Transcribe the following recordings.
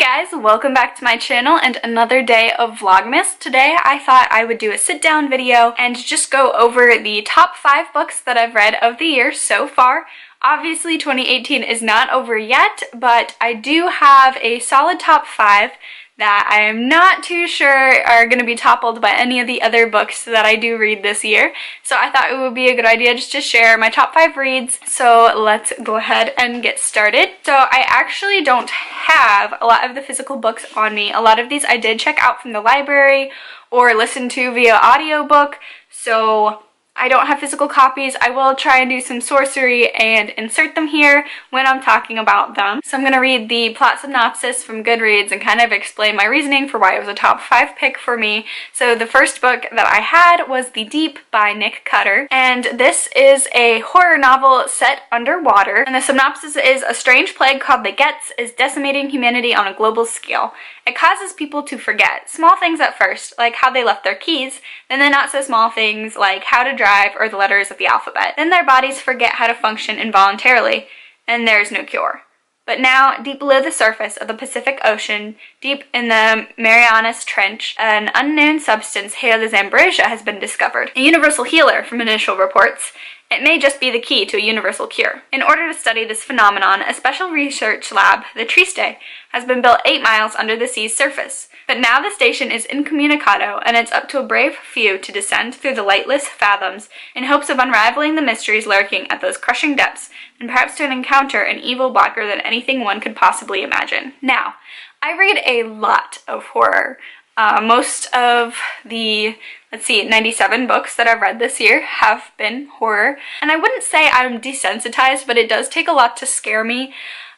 guys, welcome back to my channel and another day of Vlogmas. Today I thought I would do a sit down video and just go over the top 5 books that I've read of the year so far. Obviously 2018 is not over yet, but I do have a solid top 5 that I am not too sure are going to be toppled by any of the other books that I do read this year. So I thought it would be a good idea just to share my top 5 reads. So let's go ahead and get started. So I actually don't have a lot of the physical books on me. A lot of these I did check out from the library or listen to via audiobook. So I don't have physical copies. I will try and do some sorcery and insert them here when I'm talking about them. So I'm going to read the plot synopsis from Goodreads and kind of explain my reasoning for why it was a top 5 pick for me. So the first book that I had was The Deep by Nick Cutter, and this is a horror novel set underwater. And the synopsis is: a strange plague called the Gets is decimating humanity on a global scale. It causes people to forget small things at first, like how they left their keys, then the not so small things like how to drive or the letters of the alphabet. Then their bodies forget how to function involuntarily, and there's no cure. But now, deep below the surface of the Pacific Ocean, deep in the Marianas Trench, an unknown substance hailed as ambrosia has been discovered. A universal healer, from initial reports. It may just be the key to a universal cure. In order to study this phenomenon, a special research lab, the Triste, has been built 8 miles under the sea's surface. But now the station is incommunicado, and it's up to a brave few to descend through the lightless fathoms in hopes of unraveling the mysteries lurking at those crushing depths, and perhaps to encounter an evil blacker than anything one could possibly imagine. Now, I read a lot of horror. Most of the, 97 books that I've read this year have been horror. And I wouldn't say I'm desensitized, but it does take a lot to scare me.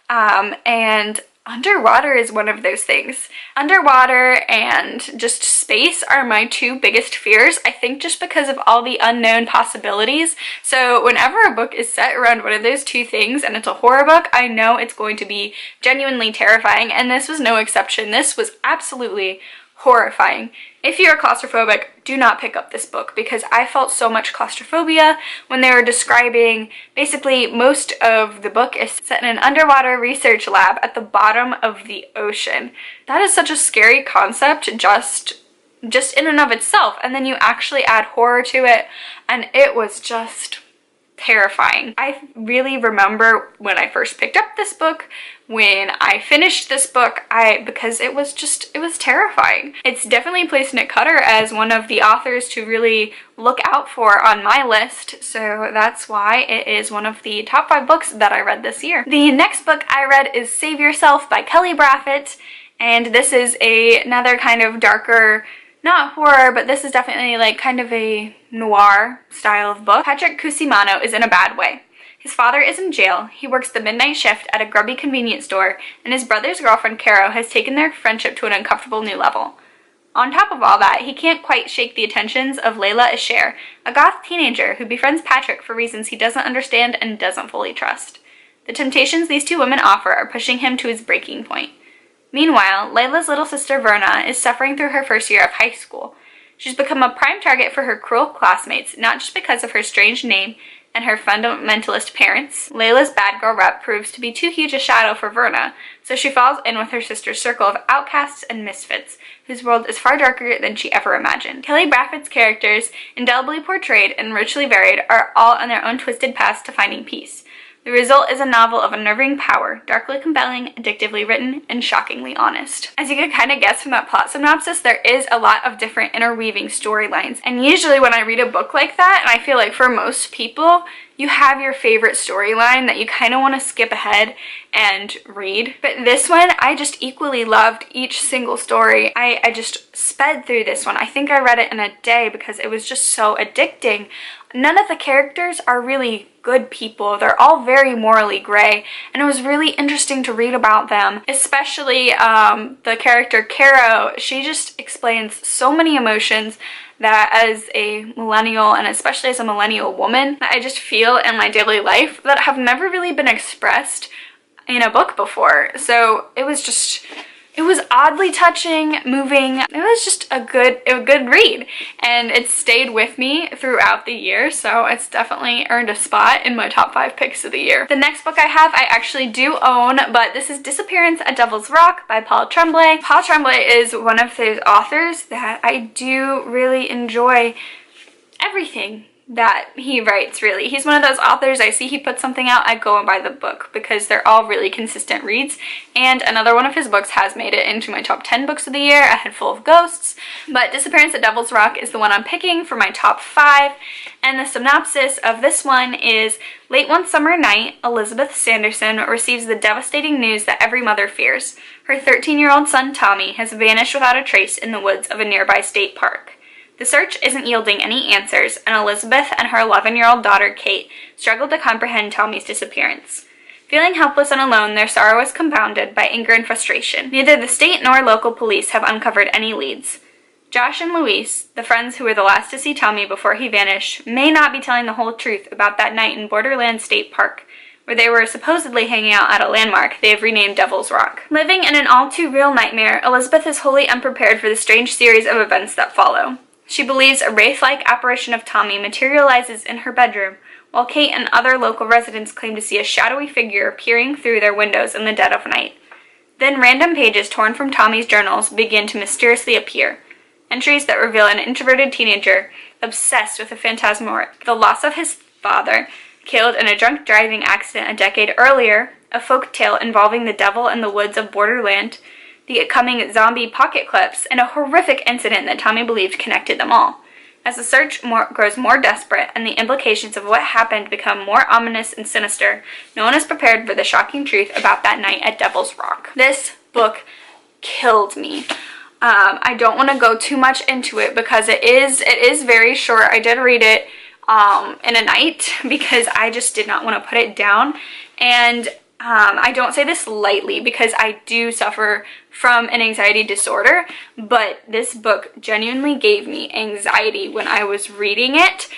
And underwater is one of those things. Underwater and just space are my 2 biggest fears, I think, just because of all the unknown possibilities. So whenever a book is set around one of those 2 things and it's a horror book, I know it's going to be genuinely terrifying, and this was no exception. This was absolutely horrifying. If you're claustrophobic, do not pick up this book, because I felt so much claustrophobia when they were describing, basically most of the book is set in an underwater research lab at the bottom of the ocean. That is such a scary concept just in and of itself, and then you actually add horror to it, and it was just terrifying. I really remember when I first picked up this book, when I finished this book, because it was terrifying. It's definitely placed Nick Cutter as one of the authors to really look out for on my list, so that's why it is one of the top 5 books that I read this year. The next book I read is Save Yourself by Kelly Braffet, and this is another kind of darker, not horror, but this is definitely like kind of a noir style of book. Patrick Cusimano is in a bad way. His father is in jail, he works the midnight shift at a grubby convenience store, and his brother's girlfriend, Caro, has taken their friendship to an uncomfortable new level. On top of all that, he can't quite shake the attentions of Layla Asher, a goth teenager who befriends Patrick for reasons he doesn't understand and doesn't fully trust. The temptations these 2 women offer are pushing him to his breaking point. Meanwhile, Layla's little sister Verna is suffering through her first year of high school. She's become a prime target for her cruel classmates, not just because of her strange name and her fundamentalist parents. Layla's bad girl rep proves to be too huge a shadow for Verna, so she falls in with her sister's circle of outcasts and misfits, whose world is far darker than she ever imagined. Kelly Braffet's characters, indelibly portrayed and richly varied, are all on their own twisted paths to finding peace. The result is a novel of unnerving power, darkly compelling, addictively written, and shockingly honest. As you can kind of guess from that plot synopsis, there is a lot of different interweaving storylines. And usually when I read a book like that, and I feel like for most people, you have your favorite storyline that you kind of want to skip ahead and read. But this one, I just equally loved each single story. I just sped through this one. I think I read it in a day because it was just so addicting. None of the characters are really good people. They're all very morally gray, and it was really interesting to read about them, especially the character Caro. She just explains so many emotions that as a millennial, and especially as a millennial woman, that I just feel in my daily life that have never really been expressed in a book before. So it was just It was oddly touching, moving. It was just a good read, and it stayed with me throughout the year, so it's definitely earned a spot in my top 5 picks of the year. The next book I have, I actually do own, but this is Disappearance at Devil's Rock by Paul Tremblay. Paul Tremblay is one of those authors that I do really enjoy everything that he writes, really. He's one of those authors, I see he puts something out, I go and buy the book because they're all really consistent reads, and another one of his books has made it into my top 10 books of the year, A Head Full of Ghosts, but Disappearance at Devil's Rock is the one I'm picking for my top 5, and the synopsis of this one is, late one summer night, Elizabeth Sanderson receives the devastating news that every mother fears. Her 13-year-old son Tommy has vanished without a trace in the woods of a nearby state park. The search isn't yielding any answers, and Elizabeth and her 11-year-old daughter, Kate, struggle to comprehend Tommy's disappearance. Feeling helpless and alone, their sorrow is compounded by anger and frustration. Neither the state nor local police have uncovered any leads. Josh and Louise, the friends who were the last to see Tommy before he vanished, may not be telling the whole truth about that night in Borderland State Park, where they were supposedly hanging out at a landmark they have renamed Devil's Rock. Living in an all-too-real nightmare, Elizabeth is wholly unprepared for the strange series of events that follow. She believes a wraith-like apparition of Tommy materializes in her bedroom, while Kate and other local residents claim to see a shadowy figure peering through their windows in the dead of night. Then random pages torn from Tommy's journals begin to mysteriously appear, entries that reveal an introverted teenager obsessed with a phantasmagoric, the loss of his father, killed in a drunk driving accident a decade earlier, a folk tale involving the devil in the woods of Borderland, the coming zombie pocket clips, and a horrific incident that Tommy believed connected them all. As the search grows more desperate and the implications of what happened become more ominous and sinister, no one is prepared for the shocking truth about that night at Devil's Rock. This book killed me. I don't want to go too much into it because it is very short. I did read it in a night because I just did not want to put it down, and I don't say this lightly because I do suffer from an anxiety disorder, but this book genuinely gave me anxiety when I was reading it,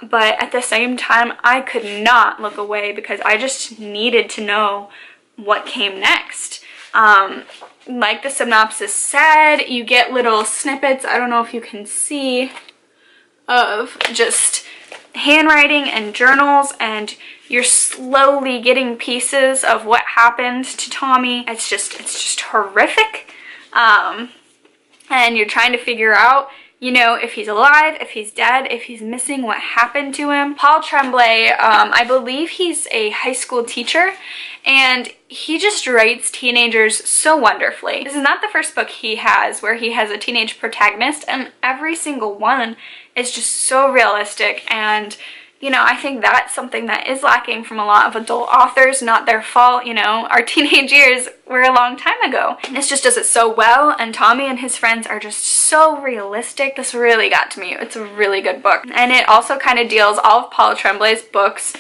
but at the same time I could not look away because I just needed to know what came next. Like the synopsis said, you get little snippets, I don't know if you can see, of just handwriting and journals, and you're slowly getting pieces of what happened to Tommy. It's just horrific. And you're trying to figure out, you know, if he's alive, if he's dead, if he's missing, what happened to him. Paul Tremblay, I believe he's a high school teacher, and he just writes teenagers so wonderfully. This is not the first book he has where he has a teenage protagonist, and every single one is just so realistic, and you know, I think that's something that is lacking from a lot of adult authors. Not their fault, you know, our teenage years were a long time ago. And this just does it so well, and Tommy and his friends are just so realistic. This really got to me. It's a really good book. And it also kind of deals, all of Paul Tremblay's books,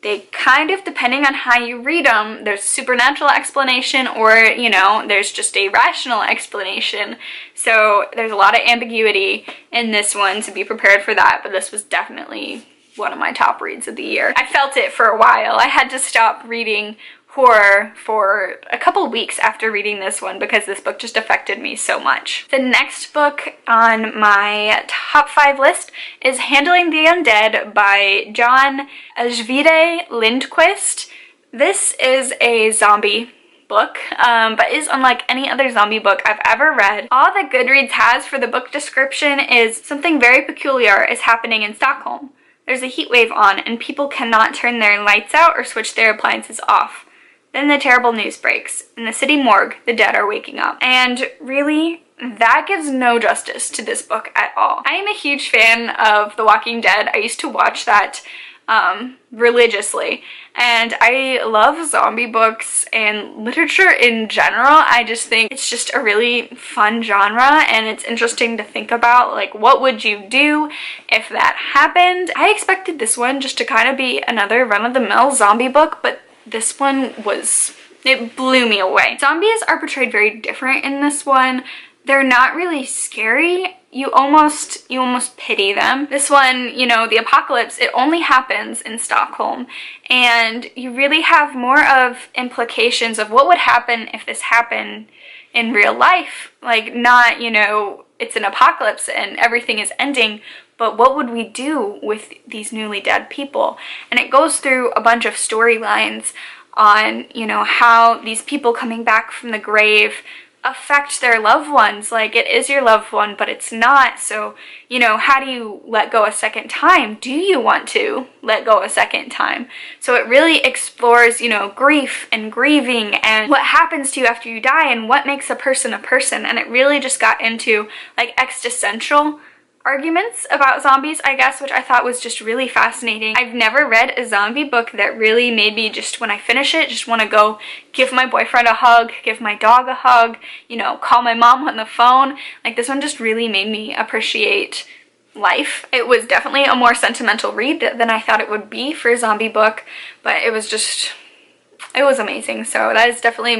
they kind of, depending on how you read them, there's supernatural explanation or, you know, there's just a rational explanation. So there's a lot of ambiguity in this one, to be prepared for that, but this was definitely one of my top reads of the year. I felt it for a while. I had to stop reading horror for a couple weeks after reading this one because this book just affected me so much. The next book on my top 5 list is Handling the Undead by Ajvante Lindquist. This is a zombie book, but is unlike any other zombie book I've ever read. All that Goodreads has for the book description is something very peculiar is happening in Stockholm. There's a heat wave on, and people cannot turn their lights out or switch their appliances off. Then the terrible news breaks. In the city morgue, the dead are waking up. And really, that gives no justice to this book at all. I am a huge fan of The Walking Dead. I used to watch that religiously, and I love zombie books and literature in general. I just think it's just a really fun genre, and it's interesting to think about, like, what would you do if that happened? I expected this one just to kind of be another run-of-the-mill zombie book, but this one it blew me away. Zombies are portrayed very different in this one. They're not really scary. You almost pity them. This one, you know, the apocalypse, it only happens in Stockholm, and you really have more of implications of what would happen if this happened in real life. Like, not, you know, it's an apocalypse and everything is ending, but what would we do with these newly dead people? And it goes through a bunch of storylines on, you know, how these people coming back from the grave affect their loved ones. Like, it is your loved one, but it's not. So, you know, how do you let go a second time? Do you want to let go a second time? So it really explores, you know, grief and grieving and what happens to you after you die and what makes a person a person. And it really just got into like existential arguments about zombies, I guess, which I thought was just really fascinating. I've never read a zombie book that really made me just, when I finish it, just want to go give my boyfriend a hug, give my dog a hug, you know, call my mom on the phone. Like, this one just really made me appreciate life. It was definitely a more sentimental read than I thought it would be for a zombie book, but it was just, it was amazing. So that is definitely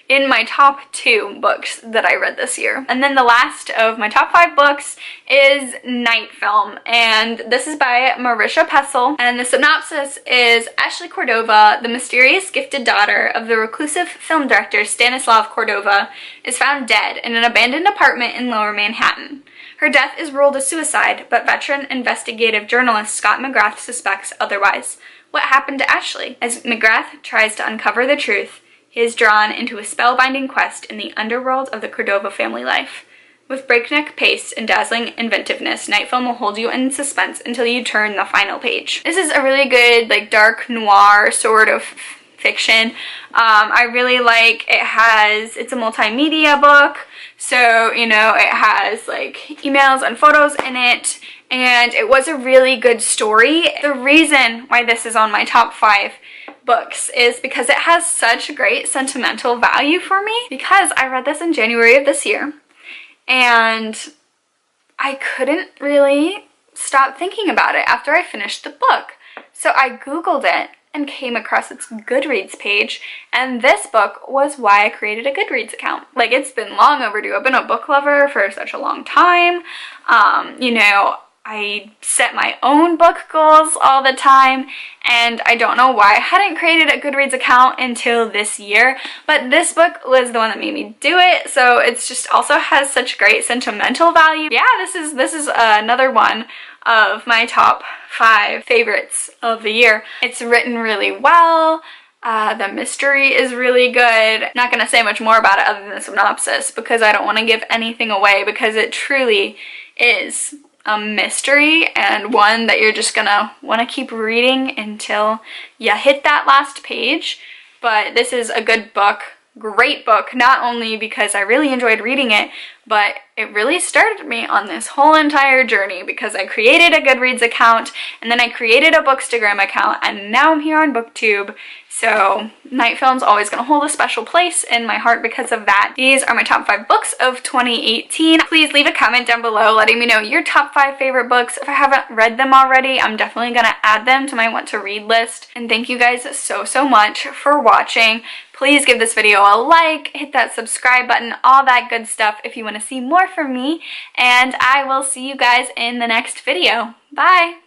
in my top 2 books that I read this year. And then the last of my top 5 books is Night Film, and this is by Marisha Pessl, and the synopsis is: Ashley Cordova, the mysterious gifted daughter of the reclusive film director Stanislav Cordova, is found dead in an abandoned apartment in Lower Manhattan. Her death is ruled a suicide, but veteran investigative journalist Scott McGrath suspects otherwise. What happened to Ashley? As McGrath tries to uncover the truth, he is drawn into a spellbinding quest in the underworld of the Cordova family life. With breakneck pace and dazzling inventiveness, Night Film will hold you in suspense until you turn the final page. This is a really good, like, dark noir sort of fiction. I really like it's a multimedia book, so, you know, it has like emails and photos in it, and it was a really good story. The reason why this is on my top 5 books is because it has such great sentimental value for me, because I read this in January of this year and I couldn't really stop thinking about it after I finished the book. So I googled it and came across its Goodreads page, and this book was why I created a Goodreads account. Like, it's been long overdue. I've been a book lover for such a long time. You know, I set my own book goals all the time, and I don't know why I hadn't created a Goodreads account until this year, but this book was the one that made me do it, so it's just also has such great sentimental value. Yeah, this is another one of my top 5 favorites of the year. It's written really well. The mystery is really good. Not gonna say much more about it other than the synopsis, because I don't want to give anything away, because it truly is a mystery, and one that you're just gonna want to keep reading until you hit that last page. But this is a good book, great book, not only because I really enjoyed reading it, but it really started me on this whole entire journey, because I created a Goodreads account, and then I created a Bookstagram account, and now I'm here on BookTube. So Night Film's always going to hold a special place in my heart because of that. These are my top 5 books of 2018. Please leave a comment down below letting me know your top 5 favorite books. If I haven't read them already, I'm definitely going to add them to my want to read list. And thank you guys so much for watching. Please give this video a like, hit that subscribe button, all that good stuff if you want to see more from me. And I will see you guys in the next video. Bye!